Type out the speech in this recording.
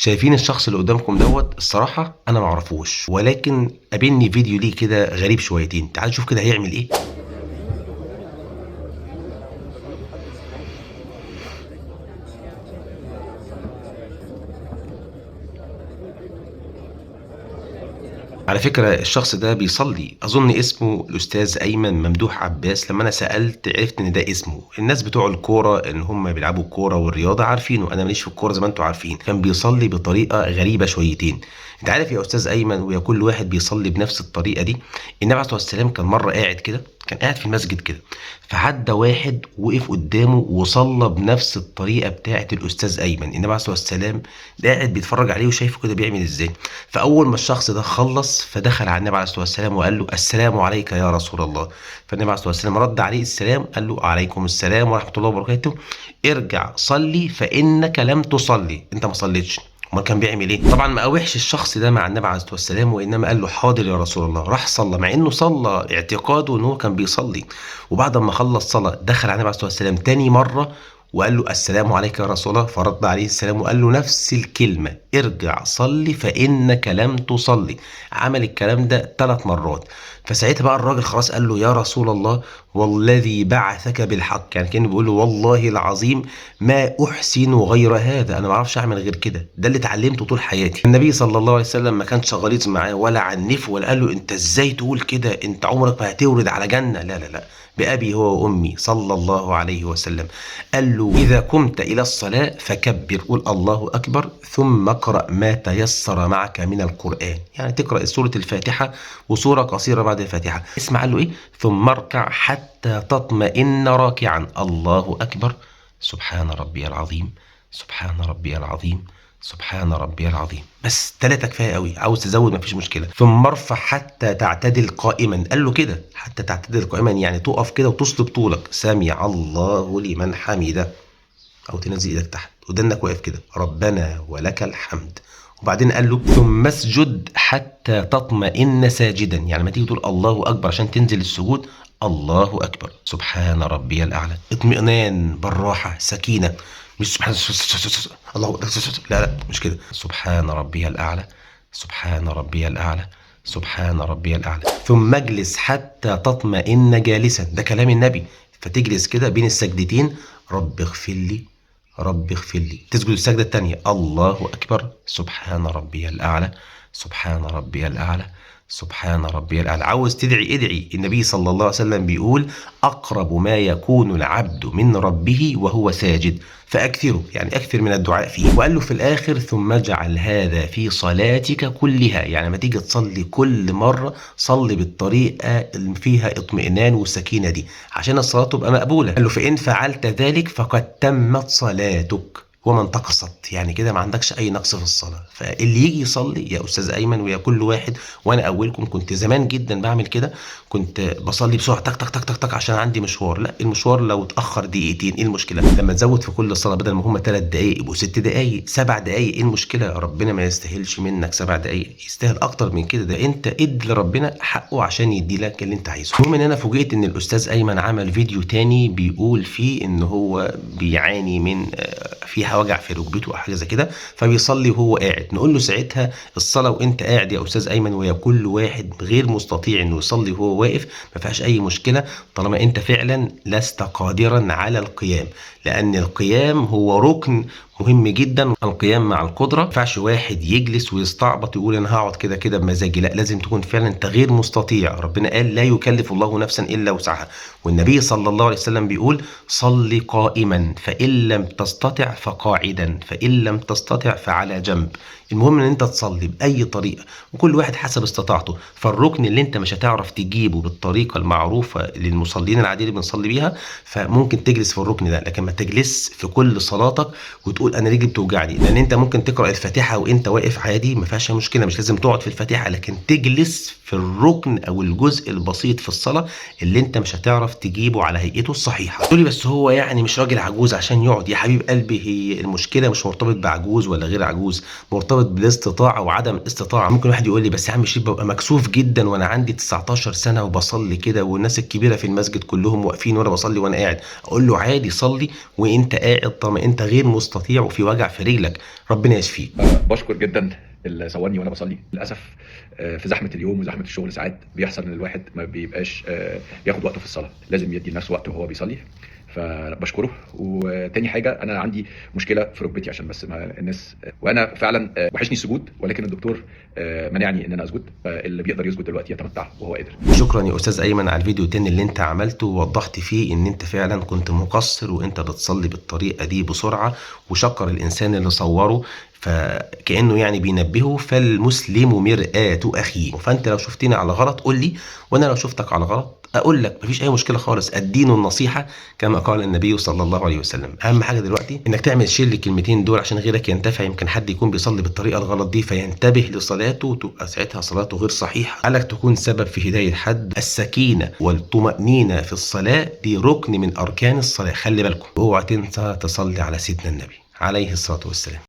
شايفين الشخص اللي قدامكم دوت؟ الصراحة أنا معرفوش، ولكن قابلني فيديو ليه كده غريب شويتين. تعال نشوف كده هيعمل إيه. على فكرة الشخص ده بيصلي، أظن اسمه الأستاذ أيمن ممدوح عباس. لما أنا سألت عرفت إن ده اسمه. الناس بتوع الكورة إن هم بيلعبوا الكورة والرياضة عارفينه، أنا ماليش في الكورة زي ما أنتوا عارفين. كان بيصلي بطريقة غريبة شويتين. أنت عارف يا أستاذ أيمن، ويا كل واحد بيصلي بنفس الطريقة دي. النبي عليه الصلاة والسلام كان مرة قاعد كده، كان قاعد في المسجد كده، فعدى واحد وقف قدامه وصلى بنفس الطريقة بتاعة الأستاذ أيمن. النبي عليه الصلاة والسلام قاعد بيتفرج عليه وشايفه كده بيعمل إزاي. فأول ما الشخص ده خلص فدخل على النبي عليه الصلاة والسلام وقال له: السلام عليك يا رسول الله. فالنبي عليه الصلاة والسلام رد عليه السلام، قال له: عليكم السلام ورحمة الله وبركاته، ارجع صلي فإنك لم تصلي، أنت ما صليتش. امال كان بيعمل ايه؟ طبعا ما قاوحش الشخص ده مع النبي عليه الصلاه والسلام، وانما قال له: حاضر يا رسول الله. راح صلى، مع انه صلى اعتقاده ان هو كان بيصلي. وبعد ما خلص صلاه دخل على النبي عليه الصلاه والسلام تاني مره وقال له: السلام عليك يا رسول الله. فرد عليه السلام وقال له نفس الكلمة: ارجع صلي فإنك لم تصلي. عمل الكلام ده 3 مرات. فساعتها بقى الراجل خلاص قال له: يا رسول الله، والذي بعثك بالحق، يعني كان بيقول له: والله العظيم ما أحسن غير هذا، أنا ما أعرفش أعمل غير كده، ده اللي اتعلمته طول حياتي. النبي صلى الله عليه وسلم ما كانش غليظ معاه ولا عنفه ولا قال له: أنت إزاي تقول كده، أنت عمرك ما هتورد على جنة. لا لا لا، بأبي هو وأمي صلى الله عليه وسلم. قال له: إذا قمت إلى الصلاة فكبر، قل الله أكبر، ثم اقرأ ما تيسر معك من القرآن. يعني تقرأ سورة الفاتحة وسورة قصيرة بعد الفاتحة. اسمع قال له إيه: ثم اركع حتى تطمئن راكعا، الله أكبر، سبحان ربي العظيم، سبحان ربي العظيم، سبحان ربي العظيم. بس 3 كفايه قوي، عاوز تزود مفيش مشكله. ثم ارفع حتى تعتدل قائما. قال له كده حتى تعتدل قائما، يعني تقف كده وتصلب طولك، سمع الله لمن حمده، او تنزل ايدك تحت ودنك واقف كده، ربنا ولك الحمد. وبعدين قال له: ثم اسجد حتى تطمئن ساجدا، يعني ما تيجي تقول الله اكبر عشان تنزل السجود، الله اكبر، سبحان ربي الاعلى، اطمئنان، بالراحه، سكينه. مش سبحان الله، لا لا مش كده، سبحان ربي الاعلى، سبحان ربي الاعلى، سبحان ربي الاعلى. ثم اجلس حتى تطمئن جالسا، ده كلام النبي. فتجلس كده بين السجدتين، رب اغفر لي، رب اغفر لي. تسجد السجدة التانية، الله أكبر، سبحان ربي الأعلى، سبحان ربي الأعلى، سبحان ربي الأعلى. عاوز تدعي ادعي. النبي صلى الله عليه وسلم بيقول: أقرب ما يكون العبد من ربه وهو ساجد فأكثره، يعني أكثر من الدعاء فيه. وقال له في الآخر: ثم اجعل هذا في صلاتك كلها، يعني ما تيجي تصلي كل مرة صلي بالطريقة اللي فيها اطمئنان والسكينة دي عشان الصلاة تبقى مقبولة. قال له: فإن فعلت ذلك فقد تمت صلاتك وما انتقصت، يعني كده ما عندكش اي نقص في الصلاه. فاللي يجي يصلي يا استاذ ايمن ويا كل واحد، وانا اولكم كنت زمان جدا بعمل كده، كنت بصلي بسرعه تك تك تك تك تك عشان عندي مشوار. لا، المشوار لو اتاخر دقيقتين ايه المشكله؟ لما تزود في كل صلاه بدل ما هم 3 دقائق يبقوا 6 دقائق، 7 دقائق، ايه المشكله؟ ربنا ما يستاهلش منك 7 دقائق، يستاهل اكتر من كده. ده انت ادي لربنا حقه عشان يدي لك اللي انت عايزه. المهم ان انا فوجئت ان الاستاذ ايمن عمل فيديو تاني بيقول فيه ان هو بيعاني من فيها وجع في ركبته او حاجه زي كده، فبيصلي وهو قاعد. نقول له ساعتها: الصلاه وانت قاعد يا استاذ ايمن، ويا كل واحد غير مستطيع انه يصلي وهو واقف، ما فيهاش اي مشكله طالما انت فعلا لست قادرا على القيام، لان القيام هو ركن مهم جدا. القيام مع القدره. ما ينفعش واحد يجلس ويستعبط يقول انا هقعد كده كده بمزاجي، لا، لازم تكون فعلا انت غير مستطيع. ربنا قال: لا يكلف الله نفسا الا وسعها. والنبي صلى الله عليه وسلم بيقول: صل قائما، فان لم تستطع فقاعدا، فان لم تستطع فعلى جنب. المهم ان انت تصلي باي طريقه، وكل واحد حسب استطاعته. فالركن اللي انت مش هتعرف تجيبه بالطريقه المعروفه للمصلين العاديين اللي بنصلي بيها، فممكن تجلس في الركن ده، لكن ما تجلس في كل صلاتك وتقول انا رجلي بتوجعني. لان انت ممكن تقرا الفاتحه وانت واقف عادي، ما فيهاش مشكله، مش لازم تقعد في الفاتحه، لكن تجلس في الركن او الجزء البسيط في الصلاه اللي انت مش هتعرف تجيبه على هيئته الصحيحه. تقولي بس هو يعني مش راجل عجوز عشان يقعد. يا حبيب قلبي، هي المشكله مش مرتبط بعجوز ولا غير عجوز، مرتبط بالاستطاعه وعدم الاستطاعه. ممكن واحد يقول لي: بس يا عم شريف ببقى مكسوف جدا وانا عندي 19 سنه وبصلي كده، والناس الكبيره في المسجد كلهم واقفين وانا بصلي وانا قاعد. اقول له: عادي صلي، وانت قاعد طالما انت غير مستطيع وفي وجع في رجلك، ربنا يشفيك. بشكر جدا اللي صورني وانا بصلي. للاسف في زحمه اليوم وزحمه الشغل ساعات بيحصل ان الواحد ما بيبقاش ياخد وقته في الصلاه، لازم يدي لنفسه وقت وهو بيصلي، فبشكره. وتاني حاجه، انا عندي مشكله في ركبتي عشان بس ما الناس، وانا فعلا وحشني السجود، ولكن الدكتور منعني ان انا اسجد، فاللي بيقدر يسجد دلوقتي يتمتع وهو قادر. شكرا يا استاذ ايمن على الفيديو التاني اللي انت عملته ووضحت فيه ان انت فعلا كنت مقصر وانت بتصلي بالطريقه دي بسرعه، وشكر الانسان اللي صوره، فكانه يعني بينبهه فالمسلم مرآة اخيه. فانت لو شفتني على غلط قول لي، وانا لو شفتك على غلط اقول لك، مفيش اي مشكله خالص. الدين النصيحه كما قال النبي صلى الله عليه وسلم. اهم حاجه دلوقتي انك تعمل شير للكلمتين دول عشان غيرك ينتفع. يمكن حد يكون بيصلي بالطريقه الغلط دي فينتبه لصلاته وتبقى ساعتها صلاته غير صحيحه. عليك تكون سبب في هدايه حد. السكينه والطمانينه في الصلاه دي ركن من اركان الصلاه، خلي بالكم. اوعى تنسى تصلي على سيدنا النبي عليه الصلاه والسلام.